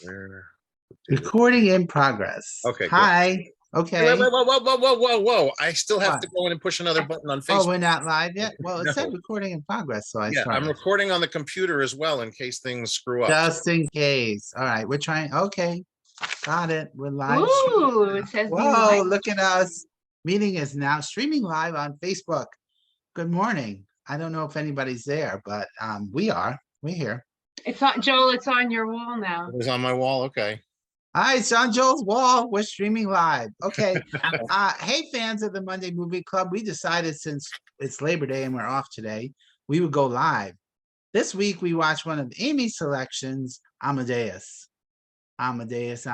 Where? Recording in progress. Okay, good. Hi. Okay. Wait, whoa. I still have to What? go in and push another button on Oh, Facebook. we're not live yet? Well, it said No. recording in progress, so I Yeah, I'm started. recording on the computer as well in case things screw up. Just in case. All right, we're trying. Okay. Got it. We're live. Ooh, it says being Whoa, live. look at us. Meeting is now streaming live on Facebook. Good morning. I don't know if anybody's there, but we are. We're here. It's on Joel, it's on your wall now. It was on my wall. Okay. Hi, it's on Joel's wall. We're streaming live. Okay. Hey, fans of the Monday Movie Club, we decided since it's Labor Day and we're off today, we would go live. This week, we watched one of Amy's selections, Amadeus. Amadeus.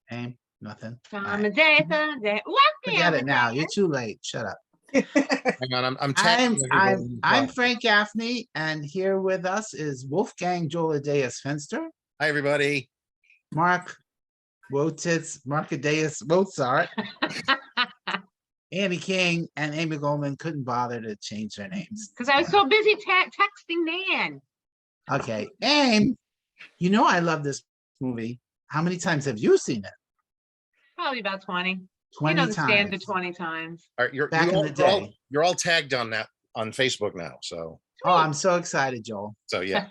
Hey, nothing. All right. Amadeus. Forget it now. You're too late. Shut up. Hang on, I'm Frank Gaffney, and here with us is Wolfgang Joladeus Fenster, Hi, everybody. Mark Markadeus Mozart, Andy King, and Amy Goldman couldn't bother to change their names. Because I was so busy texting Nan. Okay, Aim, you know I love this movie. How many times have you seen it? Probably about 20. 20 You know the times. standard 20 times. All right, Back in the day. You're all tagged on that on Facebook now. So. Oh, I'm so excited, Joel. So yeah.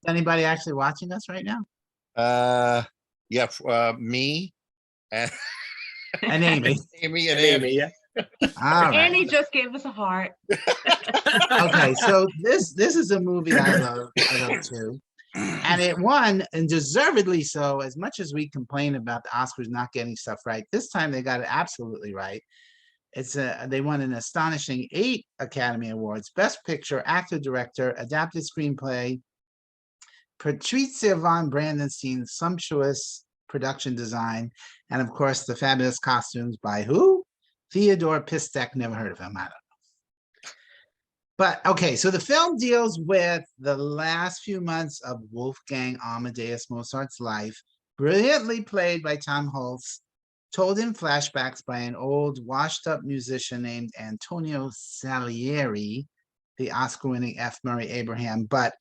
Anybody actually watching us right now? Yeah. Me and Amy. Amy and Amy. Yeah. All right. Annie just gave us a heart. Okay, so this is a movie I love too. And it won, and deservedly so, as much as we complain about the Oscars not getting stuff right. This time they got it absolutely right. They won an astonishing 8 Academy Awards: Best Picture, Actor, Director, Adapted Screenplay, Patricia von Brandenstein's sumptuous production design, and of course the fabulous costumes by who? Theodore Pistek. Never heard of him. I don't know. But okay, so the film deals with the last few months of Wolfgang Amadeus Mozart's life, brilliantly played by Tom Hulce, told in flashbacks by an old washed-up musician named Antonio Salieri, the Oscar-winning F. Murray Abraham. But,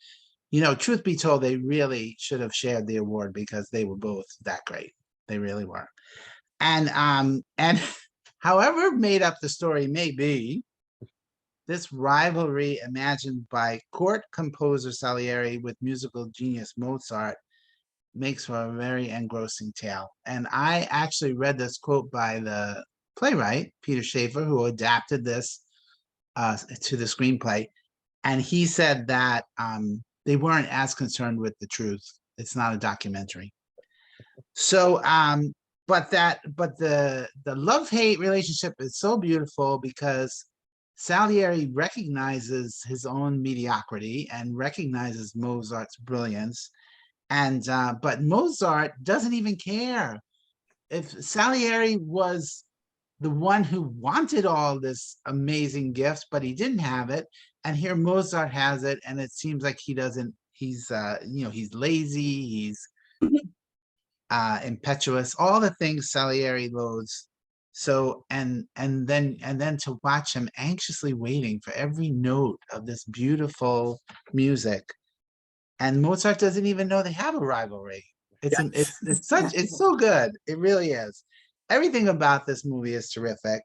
you know, truth be told, they really should have shared the award because they were both that great. They really were. And however made up the story may be, this rivalry imagined by court composer Salieri with musical genius Mozart makes for a very engrossing tale. And I actually read this quote by the playwright, Peter Schaefer, who adapted this to the screenplay. And he said that they weren't as concerned with the truth. It's not a documentary. So, but the love-hate relationship is so beautiful because Salieri recognizes his own mediocrity and recognizes Mozart's brilliance. And but Mozart doesn't even care. If Salieri was the one who wanted all this amazing gifts, but he didn't have it, and here Mozart has it, and it seems like he doesn't. He's he's lazy, he's impetuous, all the things Salieri loathes. So and then to watch him anxiously waiting for every note of this beautiful music. And Mozart doesn't even know they have a rivalry. It's so good. It really is. Everything about this movie is terrific.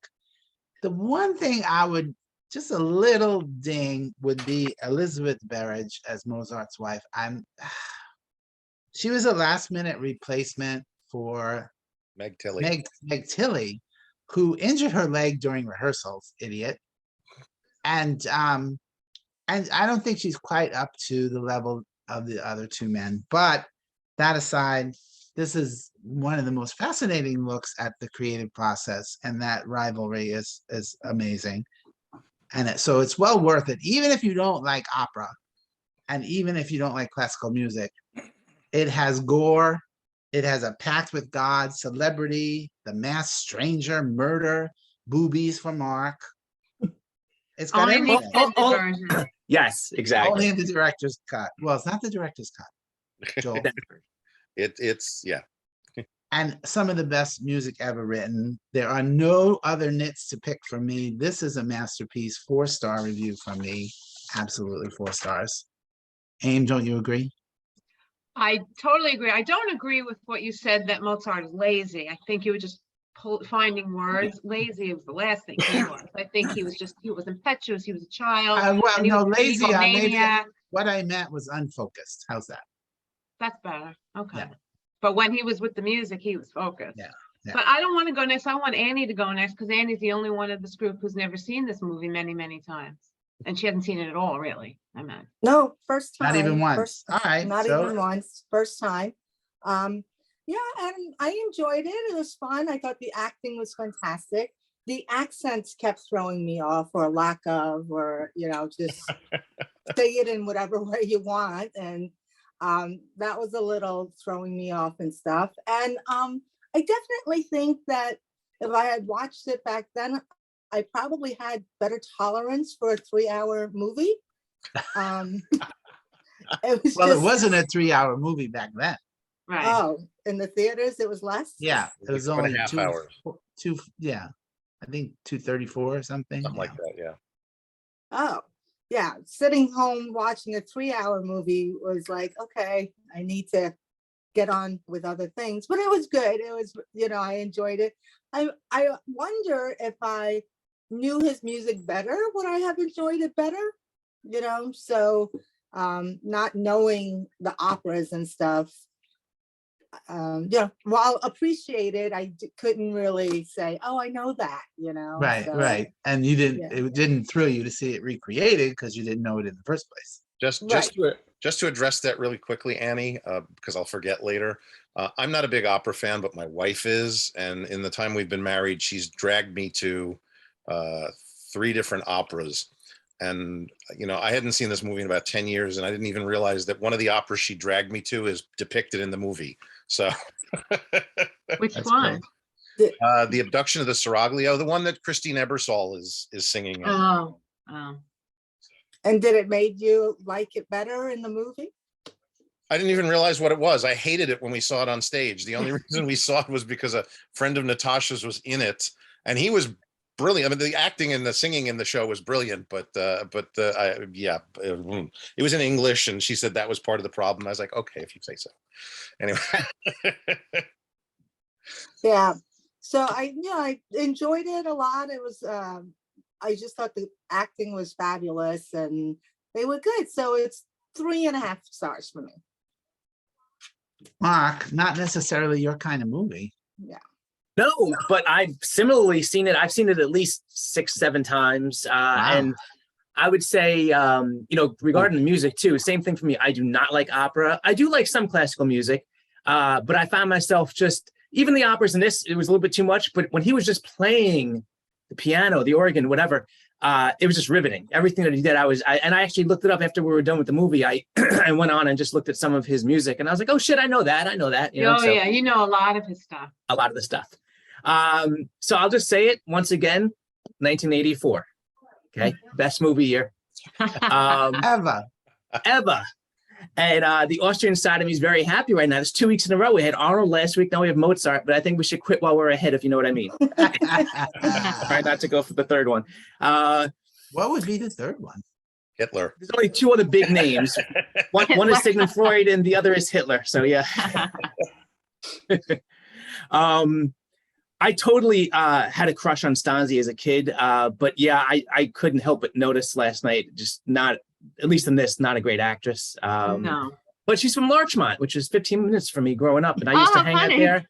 The one thing I would just a little ding would be Elizabeth Berridge as Mozart's wife. She was a last minute replacement for Meg Tilly. Meg Tilly, who injured her leg during rehearsals, idiot. And I don't think she's quite up to the level of the other two men. But that aside, this is one of the most fascinating looks at the creative process, and that rivalry is amazing. And so it's well worth it, even if you don't like opera, and even if you don't like classical music. It has gore. It has a pact with God, celebrity, the masked stranger, murder, boobies for Mark. It's got everything. Yes, exactly. Only in the director's cut. Well, it's not the director's cut, Joel. It's yeah. And some of the best music ever written. There are no other nits to pick from me. This is a masterpiece. 4-star review from me. Absolutely 4 stars. Aim, don't you agree? I totally agree. I don't agree with what you said that Mozart is lazy. I think he was just finding words. Lazy was the last thing he was. I think he was impetuous. He was a child. Well, and he no, was a lazy. Maybe egomaniac. what I meant was unfocused. How's that? That's better. Okay. Yeah. But when he was with the music, he was focused. Yeah. Yeah. But I don't want to go next. I want Annie to go next because Annie's the only one of this group who's never seen this movie many, many times. And she hasn't seen it at all, really. I meant. No, first time. Not even once. First, All right. not so even once, first time. Yeah, and I enjoyed it. It was fun. I thought the acting was fantastic. The accents kept throwing me off, or lack of, or just say it in whatever way you want. And that was a little throwing me off and stuff. And I definitely think that if I had watched it back then, I probably had better tolerance for a 3-hour movie. it wasn't a 3-hour movie back then. Right. Oh, in the theaters, it was less? Yeah, it was Like only 2.5 hours. Yeah, I think 2:34 or something. Something like that, yeah. Oh, yeah. Sitting home watching a 3-hour movie was like, okay, I need to get on with other things. But it was good. It was, I enjoyed it. I wonder if I knew his music better, would I have enjoyed it better? So not knowing the operas and stuff, while appreciated, I couldn't really say, oh, I know that, Right, so, right. And you didn't, yeah. it didn't thrill you to see it recreated because you didn't know it in the first place. Just to address that really quickly, Annie, because I'll forget later. I'm not a big opera fan, but my wife is, and in the time we've been married, she's dragged me to 3 different operas. And I hadn't seen this movie in about 10 years, and I didn't even realize that one of the operas she dragged me to is depicted in the movie. So Which That's one? the Abduction of the Seraglio, the one that Christine Ebersol is singing in. Oh. And did it made you like it better in the movie? I didn't even realize what it was. I hated it when we saw it on stage. The only reason we saw it was because a friend of Natasha's was in it, and he was brilliant. I mean, the acting and the singing in the show was brilliant, but it was in English, and she said that was part of the problem. I was like, okay, if you say so. Anyway. Yeah. So I enjoyed it a lot. It was I just thought the acting was fabulous and they were good. So it's 3.5 stars for me. Mark, not necessarily your kind of movie. Yeah. No, but I've similarly seen it. I've seen it at least 6-7 times. And I would say, regarding the music too, same thing for me. I do not like opera. I do like some classical music, but I found myself just, even the operas in this, it was a little bit too much. But when he was just playing the piano, the organ, whatever, it was just riveting. Everything that he did, I actually looked it up after we were done with the movie. I went on and just looked at some of his music, and I was like, oh shit, I know that. Yeah, you know a lot of his stuff. A lot of the stuff. So I'll just say it once again, 1984. Okay, best movie year Ever. ever. And the Austrian side of me is very happy right now. It's 2 weeks in a row. We had Arnold last week. Now we have Mozart, but I think we should quit while we're ahead, if you know what I mean. Try not to go for the third one. What would be the third one? Hitler. There's only 2 other big names. One is Sigmund Freud and the other is Hitler. So yeah. I totally had a crush on Stanzi as a kid, but yeah, I couldn't help but notice last night, just not, at least in this, not a great actress. No. But she's from Larchmont, which is 15 minutes from me growing up, and I used to hang out funny. there,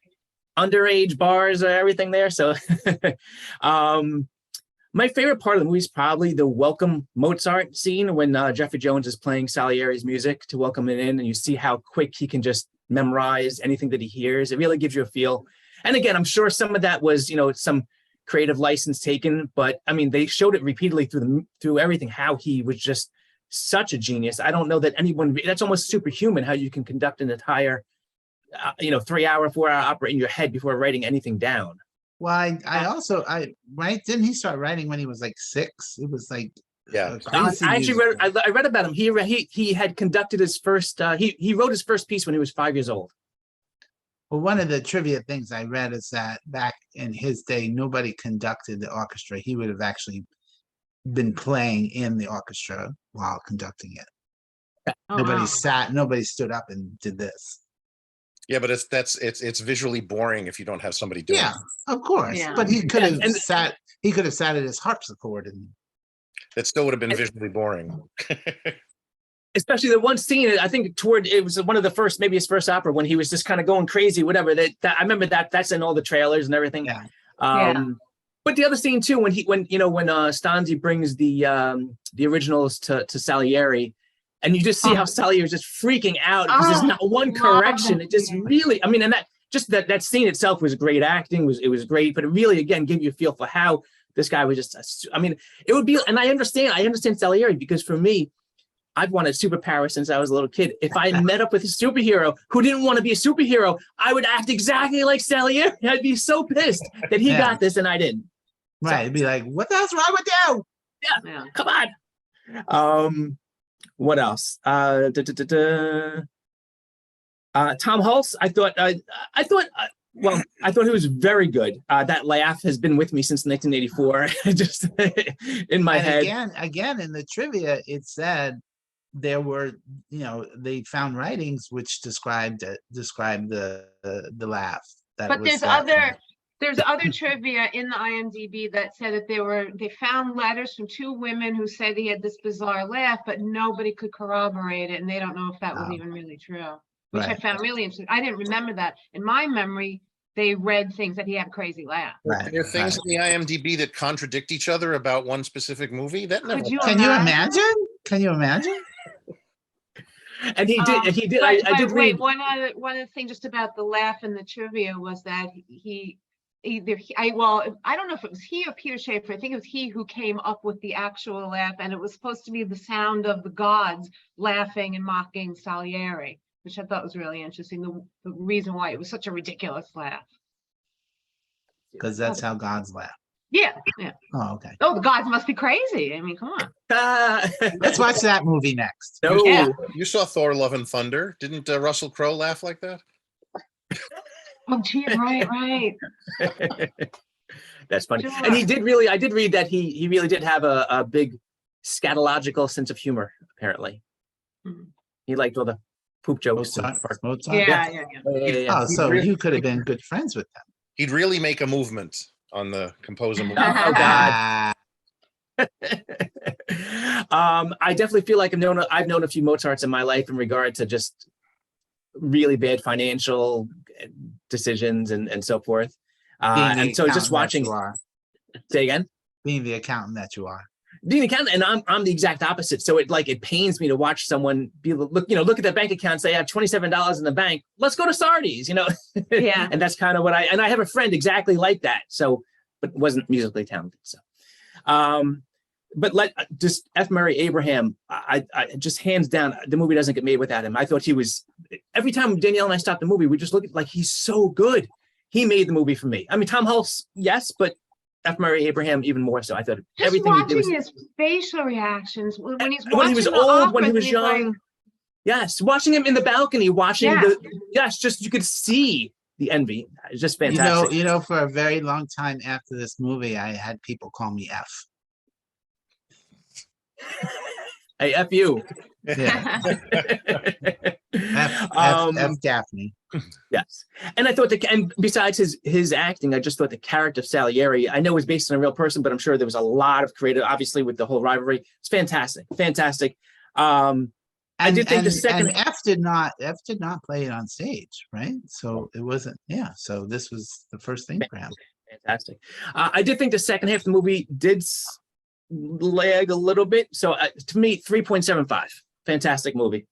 underage bars, everything there. So my favorite part of the movie is probably the welcome Mozart scene when Jeffrey Jones is playing Salieri's music to welcome it in, and you see how quick he can just memorize anything that he hears. It really gives you a feel. And again, I'm sure some of that was, some creative license taken, but I mean, they showed it repeatedly through everything, how he was just such a genius. I don't know that anyone, that's almost superhuman, how you can conduct an entire, 3-hour, 4-hour opera in your head before writing anything down. Well, I didn't he start writing when he was like 6? It was like, Yeah. I actually read about him. He had conducted his first, he wrote his first piece when he was 5 years old. Well, one of the trivia things I read is that back in his day, nobody conducted the orchestra. He would have actually been playing in the orchestra while conducting it. Oh, Nobody wow. sat, nobody stood up and did this. Yeah, but it's visually boring if you don't have somebody doing Yeah, it. of course. Yeah. But he could have and- sat. He could have sat at his harpsichord and. That still would have been visually boring. Especially the one scene, I think it was one of the first, maybe his first opera, when he was just kind of going crazy, whatever. That I remember that's in all the trailers and everything. Yeah. Yeah. But the other scene too, when Stanzi brings the originals to Salieri, and you just see how Salieri is just freaking out because there's not one love correction. that It just scene. really, I mean, and that scene itself was great acting, it was great, but it really again gave you a feel for how this guy was just. I mean, it would be, and I understand Salieri, because for me, I've wanted superpowers since I was a little kid. If I met up with a superhero who didn't want to be a superhero, I would act exactly like Salieri. I'd be so pissed that he Yeah. got this and I didn't. Right. It'd be like, what the hell's wrong with you? Yeah. Come on. What else? Tom Hulce, I thought he was very good. That laugh has been with me since 1984, just in my And head. again, in the trivia, it said there were, they found writings which described the laugh. That it But was that kind there's other trivia in the IMDb that said that they found letters from two women who said he had this bizarre laugh, but nobody could corroborate it, and they don't know if that was Oh. even really true, which I Right. found really interesting. I didn't remember that. In my memory, they read things that he had a crazy laugh. Right, There are things right. in the IMDb that contradict each other about one specific movie. That never. Could you Can you imagine? imagine? Can you imagine? And he did. But I did wait, read. one other thing just about the laugh in the trivia was that I don't know if it was he or Peter Schaefer. I think it was he who came up with the actual laugh, and it was supposed to be the sound of the gods laughing and mocking Salieri, which I thought was really interesting. The reason why it was such a ridiculous laugh. Because that's how gods laugh. Yeah, yeah. Oh, okay. Oh, the gods must be crazy. I mean, come on. Let's watch that movie next. No. Yeah. You saw Thor: Love and Thunder. Didn't Russell Crowe laugh like that? Oh, gee, right. That's funny. Sure. And he did really. I did read that he really did have a big scatological sense of humor. Apparently, Mhm. he liked all the poop jokes. And Mozart. Yeah. yeah. Oh, so you could have been good friends with them. He'd really make a movement on the composer movie. Oh God. I definitely feel like I've known a few Mozarts in my life in regard to just really bad financial decisions and so forth. And so just watching. Say again. Being the accountant that you are. Being an accountant, and I'm the exact opposite. So it pains me to watch someone look at their bank account and say, I have $27 in the bank. Let's go to Sardi's, Yeah. And that's kind of what I have a friend exactly like that. So, but wasn't musically talented. So, but just F. Murray Abraham, I just hands down, the movie doesn't get made without him. I thought he was, every time Danielle and I stopped the movie, we just look at like, he's so good. He made the movie for me. I mean, Tom Hulce, yes, but F. Murray Abraham even more so. I thought Just everything he did watching was, his facial reactions when he's when he was watching the old, when he operas was and he's like, young. Yes, watching him in the balcony, just you could see the envy. It's just fantastic. For a very long time after this movie, I had people call me F. Hey, F you. Yeah. F Daphne. Yes, and I thought and besides his acting, I just thought the character of Salieri, I know it was based on a real person, but I'm sure there was a lot of creative, obviously with the whole rivalry. It's fantastic. I did think the second and F did not play it on stage, right? So it wasn't. Yeah. So this was the first thing for him. fantastic. I did think the second half of the movie did lag a little bit. So to me, 3.75. Fantastic movie.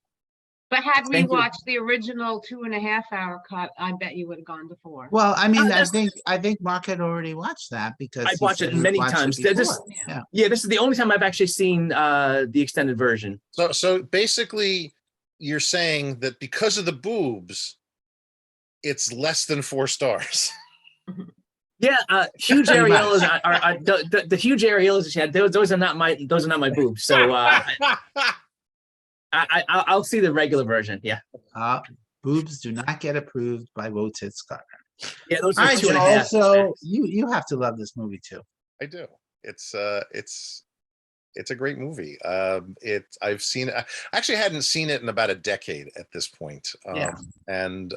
But had we Thank you. watched the original 2.5 hour cut, I bet you would have gone to 4. Well, I mean, Oh, I think Mark had already watched that because I've he watched said it he'd many watched it times. before. Yeah. Yeah, this is the only time I've actually seen the extended version. So basically, you're saying that because of the boobs, it's less than 4 stars. Yeah, huge Pretty much. areolas are the huge areolas she had. Those are not my boobs. So I'll see the regular version. Yeah, Boobs do not get approved by Wotit Scott. yeah, those All are right, 2.5. Joel, so you have to love this movie too. I do. It's it's a great movie. I've seen it. I actually hadn't seen it in about a decade at this point. Yeah. And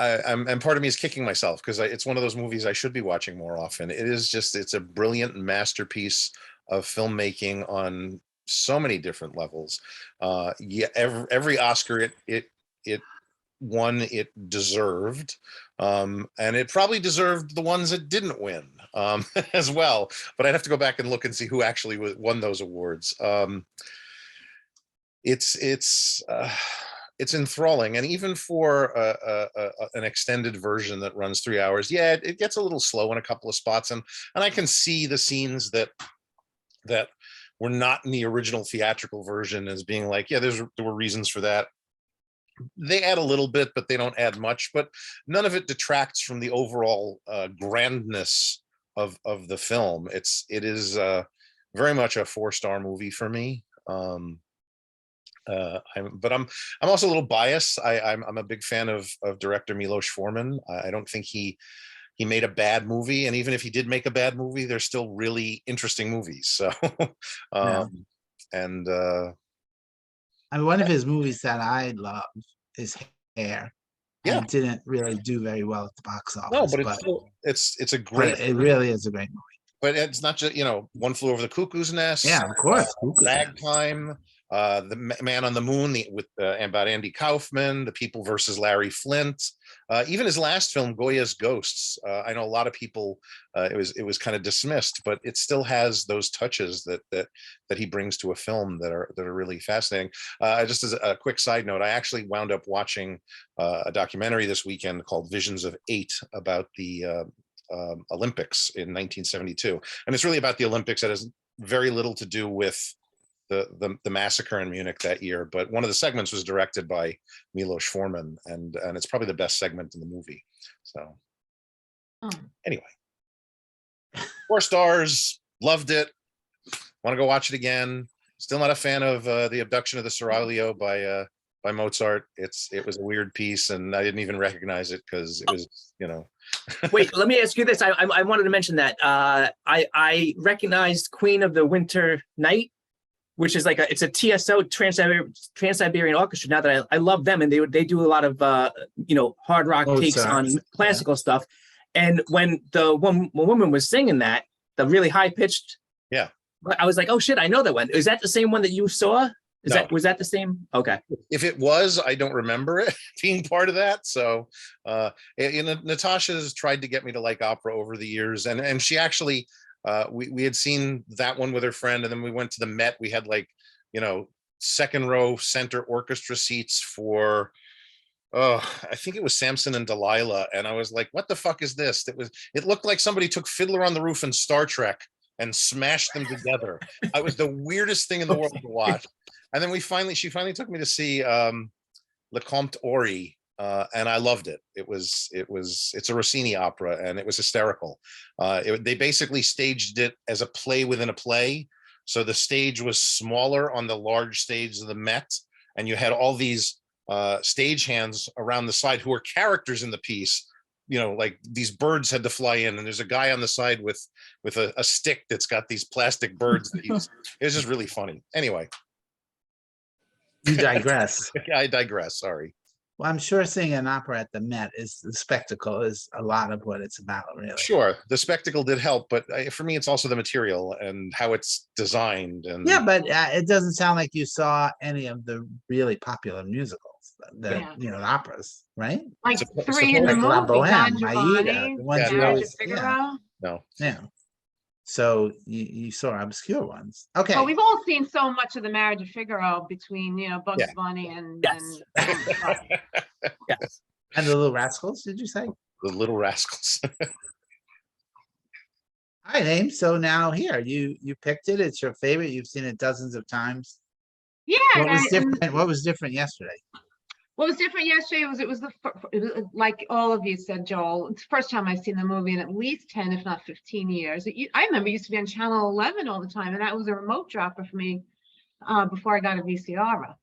and part of me is kicking myself because it's one of those movies I should be watching more often. It is just, it's a brilliant masterpiece of filmmaking on so many different levels. Yeah, every Oscar it won, it deserved, and it probably deserved the ones it didn't win as well. But I'd have to go back and look and see who actually won those awards. It's enthralling, and even for an extended version that runs 3 hours, yeah, it gets a little slow in a couple of spots, and I can see the scenes that were not in the original theatrical version as being like, yeah, there were reasons for that. They add a little bit, but they don't add much. But none of it detracts from the overall grandness of the film. It is very much a 4-star movie for me. I'm also a little biased. I'm a big fan of director Milos Forman. I don't think he made a bad movie, and even if he did make a bad movie, they're still really interesting movies. So, and I mean, one of his movies that I love is Hair. And yeah, it didn't really do very well at the box office. no, but it's a but great. it really is a great movie. But it's not just, One Flew Over the Cuckoo's Nest. Yeah, of course. Ragtime, The Man on the Moon, about Andy Kaufman, The People versus Larry Flint. Even his last film, Goya's Ghosts. I know a lot of people, it was kind of dismissed, but it still has those touches that he brings to a film that are really fascinating. Just as a quick side note, I actually wound up watching a documentary this weekend called Visions of 8 about the Olympics in 1972, and it's really about the Olympics. That has very little to do with the massacre in Munich that year, but one of the segments was directed by Milos Forman, and it's probably the best segment in the movie. So anyway, 4 stars, loved it, want to go watch it again. Still not a fan of the Abduction of the Seraglio by Mozart. It was a weird piece, and I didn't even recognize it because it was, Wait, let me ask you this. I wanted to mention that I recognized Queen of the Winter Night, which is it's a TSO, Trans-Siberian Orchestra. Now that I love them, and they do a lot of hard rock takes on classical stuff. And when the woman was singing that, the really high pitched, yeah, I was like, oh shit, I know that one. Is that the same one that you saw? Was that the same? Okay. If it was, I don't remember it being part of that. So, Natasha's tried to get me to like opera over the years, and she actually, we had seen that one with her friend, and then we went to the Met. We had second row center orchestra seats for, I think it was Samson and Delilah, and I was like, what the fuck is this? It looked like somebody took Fiddler on the Roof and Star Trek and smashed them together. It was the weirdest thing in the world to watch. And then she finally took me to see Le Comte Ori, and I loved it. It's a Rossini opera, and it was hysterical. They basically staged it as a play within a play. So the stage was smaller on the large stage of the Met, and you had all these stage hands around the side who were characters in the piece. Like these birds had to fly in, and there's a guy on the side with a stick that's got these plastic birds. It was just really funny. Anyway. You digress. I digress. Sorry. Well, I'm sure seeing an opera at the Met the spectacle is a lot of what it's about, really. Sure, the spectacle did help, but for me, it's also the material and how it's designed. And yeah, but it doesn't sound like you saw any of the really popular musicals, the operas, right? Like 3 in the movie, La Boheme, Don Aida, Giovanni, the ones you Marriage always of Figaro. No. Yeah. So you saw obscure ones. Okay. Well, we've all seen so much of the Marriage of Figaro between Bugs Bunny and Yes. Yes. And the Little Rascals, did you say? The Little Rascals. All right, Ames. So now here, you picked it. It's your favorite. You've seen it dozens of times. Yeah. What was different yesterday? What was different yesterday it was like all of you said, Joel, it's the first time I've seen the movie in at least 10, if not 15 years. I remember it used to be on Channel 11 all the time, and that was a remote dropper for me before I got a VCR.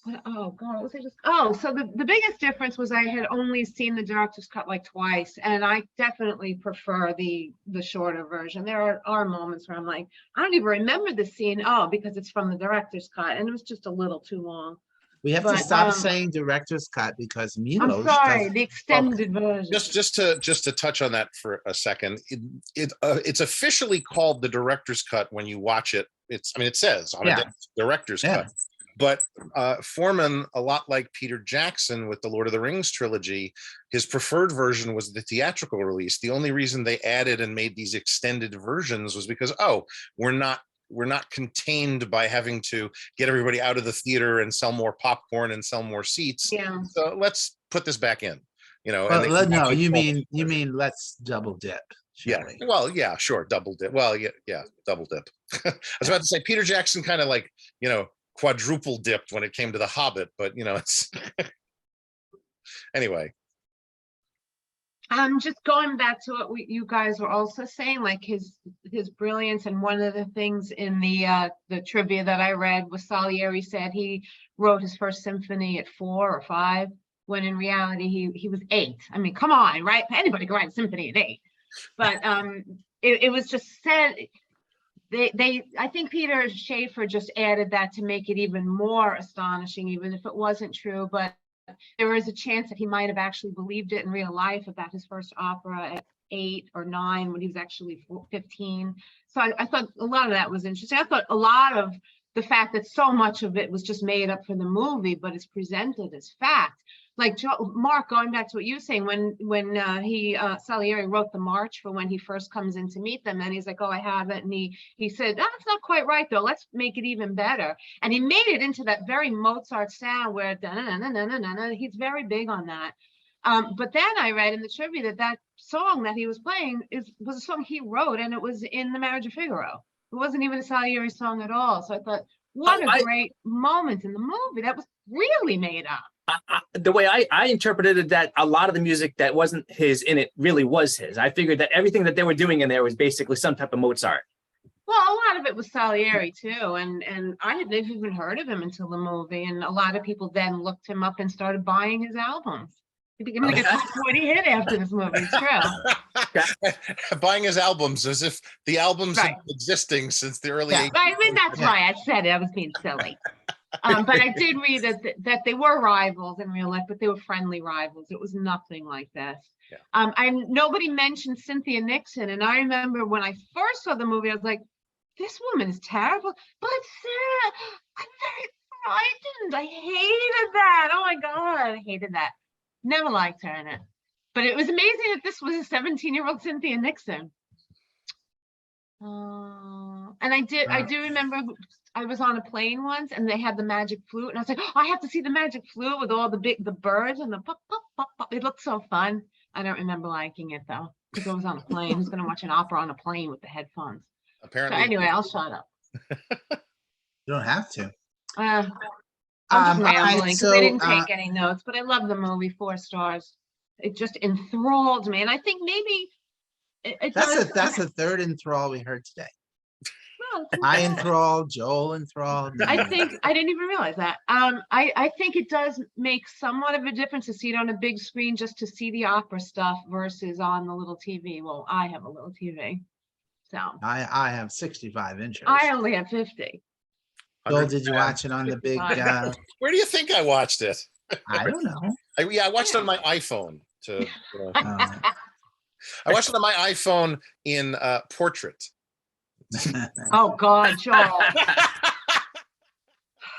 Oh God, what was I just, oh, so the biggest difference was I had only seen the director's cut like twice, and I definitely prefer the shorter version. There are moments where I'm like, I don't even remember the scene, oh, because it's from the director's cut, and it was just a little too long. We have to But, stop saying director's cut because I'm Milos sorry, does. the extended version. Just to touch on that for a second, it's officially called the director's cut when you watch it. It says on Yeah. a director's Yeah. cut. But Foreman, a lot like Peter Jackson with the Lord of the Rings trilogy, his preferred version was the theatrical release. The only reason they added and made these extended versions was because, oh, we're not contained by having to get everybody out of the theater and sell more popcorn and sell more seats. Yeah. So let's put this back in, and Well, they- no, you mean let's double dip. yeah. Shall we? Well, yeah, sure, double dip. Well, yeah, double dip. I was about to say Peter Jackson kind of like, quadruple dipped when it came to The Hobbit, but it's anyway. Just going back to what you guys were also saying, like his brilliance, and one of the things in the trivia that I read was Salieri said he wrote his first symphony at 4 or 5, when in reality he was 8. I mean, come on, right? Anybody can write a symphony at 8. But it was just said, I think Peter Schaefer just added that to make it even more astonishing, even if it wasn't true. But there was a chance that he might have actually believed it in real life about his first opera at 8 or 9 when he was actually 15. So I thought a lot of that was interesting. I thought a lot of the fact that so much of it was just made up for the movie, but it's presented as fact. Like Mark, going back to what you were saying, when Salieri wrote the march for when he first comes in to meet them, and he's like, oh, I have it. And he said, that's not quite right, though. Let's make it even better. And he made it into that very Mozart sound where he's very big on that. But then I read in the trivia that song that he was playing was a song he wrote, and it was in The Marriage of Figaro. It wasn't even a Salieri song at all. So I thought, what a great moment in the movie. That was really made up. The way I interpreted it, that a lot of the music that wasn't his in it really was his. I figured that everything that they were doing in there was basically some type of Mozart. Well, a lot of it was Salieri too, and I had never even heard of him until the movie, and a lot of people then looked him up and started buying his albums. He became like a top 40 hit after this movie. It's true. Buying his albums as if the albums Right. have been existing since the early Yeah. 80s. I mean, that's why I said it. I was being silly. But I did read that they were rivals in real life, but they were friendly rivals. It was nothing like this. Yeah. And nobody mentioned Cynthia Nixon. And I remember when I first saw the movie, I was like, this woman is terrible. But Sarah, I'm very frightened. I hated that. Oh my God, I hated that. Never liked her in it. But it was amazing that this was a 17-year-old Cynthia Nixon. And I do remember I was on a plane once and they had the magic flute, and I was like, oh, I have to see the magic flute with all the birds and the pop, pop, pop, pop. It looked so fun. I don't remember liking it though, because I was on a plane. Who's going to watch an opera on a plane with the headphones? Apparently. So anyway, I'll shut up. You don't have to. I'm just all right, rambling because so, I didn't take any notes, but I love the movie. 4 stars. It just enthralled me, and I think maybe it does. That's the third enthrall we heard today. Well, I enthralled, Joel enthralled. I think I didn't even realize that. I think it does make somewhat of a difference to see it on a big screen, just to see the opera stuff versus on the little TV. Well, I have a little TV, so I have 65 inches. I only have 50. Joel, did you watch it on the big? Where do you think I watched it? I don't know. I watched it on my iPhone. I watched it on my iPhone in portrait. Oh God, Joel!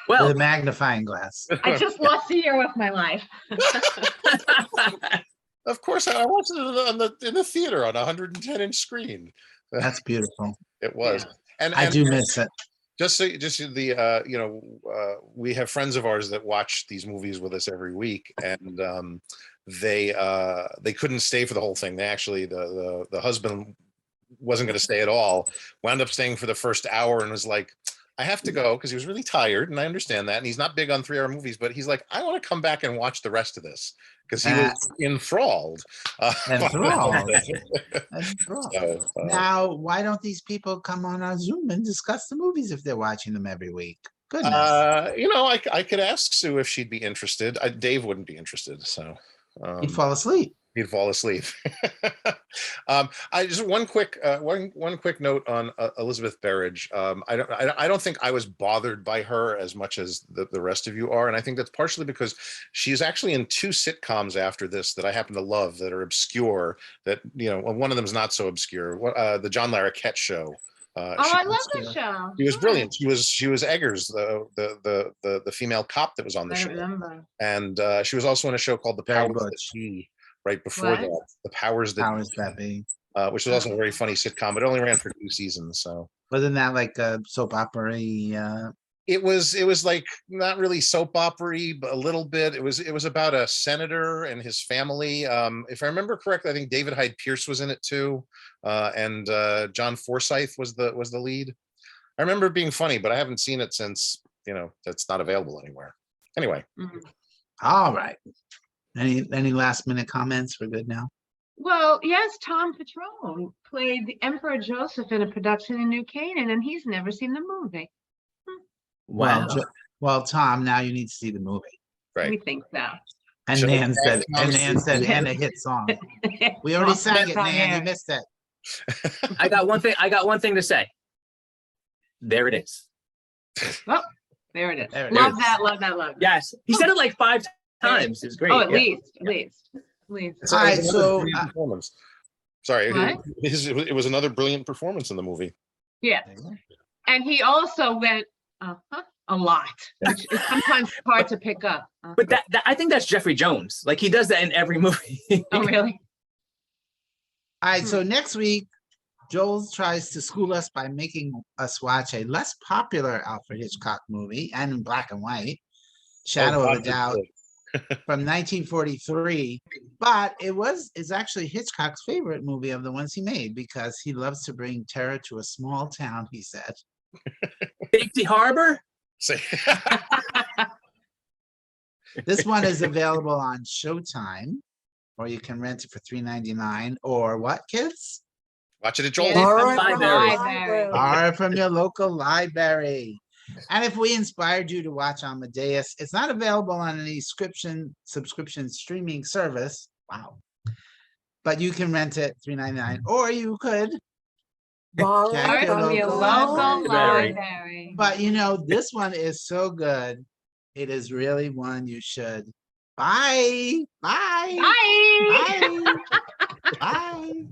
With a Well, magnifying glass. I just lost a year of my life. Of course, I watched it in the theater on a 110-inch screen. That's beautiful. It was, and I do miss it. we have friends of ours that watch these movies with us every week, and they couldn't stay for the whole thing. They actually, the husband wasn't going to stay at all, wound up staying for the first hour and was like, I have to go, because he was really tired, and I understand that, and he's not big on 3-hour movies, but he's like, I want to come back and watch the rest of this, because he was enthralled. Enthralled. So, Now, why don't these people come on our Zoom and discuss the movies if they're watching them every week? Goodness. I could ask Sue if she'd be interested. Dave wouldn't be interested, so He'd fall asleep. he'd fall asleep. I just one quick note on Elizabeth Berridge. I don't think I was bothered by her as much as the rest of you are, and I think that's partially because she's actually in 2 sitcoms after this that I happen to love that are obscure. That one of them is not so obscure. The John Larroquette Show. I love that show. She was brilliant. She was Eggers, the female cop that was on the I show, don't remember. and she was also in a show called The Very Powers That butch. Be. Right before What? that, The Powers That Powers that be. which was also a very funny sitcom, but it only ran for 2 seasons. So Wasn't that like a soap opera? it was like not really soap opera-y, but a little bit. It was about a senator and his family. If I remember correctly, I think David Hyde Pierce was in it too, and John Forsythe was the lead. I remember it being funny, but I haven't seen it since. That's not available anywhere. Anyway, All right. Any last minute comments? We're good now. Well, yes, Tom Petrone played the Emperor Joseph in a production in New Canaan, and he's never seen the movie. Wow. Well, Tom, now you need to see the movie. right. We think so. And So Nan said, Tom- and a hit song. We already sang it, Nan. You missed it. I got one thing to say. There it is. Oh, there it is. There it Love is. that, love that, love that. Yes. He said it like 5 times. It was great. Oh, at Yeah. least. It's All right, another so, brilliant performance. Sorry, What? it was another brilliant performance in the movie. Yeah. And he also went a lot, which is sometimes hard to pick up. But that I think that's Jeffrey Jones. Like he does that in every movie. Oh, really? All right, so next week, Joel tries to school us by making us watch a less popular Alfred Hitchcock movie and in black and white, Shadow of a Doubt from 1943. But it's actually Hitchcock's favorite movie of the ones he made because he loves to bring terror to a small town, he said. Safety Harbor. Say- This one is available on Showtime, or you can rent it for $3.99, or what, kids? Watch it at Joel's. Yeah. Borrow it from the Library. library. Borrow from your local library. And if we inspired you to watch Amadeus, it's not available on any subscription streaming service. Wow. But you can rent it $3.99, or you could. Borrow Check Art your from your local local library. library. But this one is so good. It is really one you should. Bye. Bye. Bye. Bye. Bye.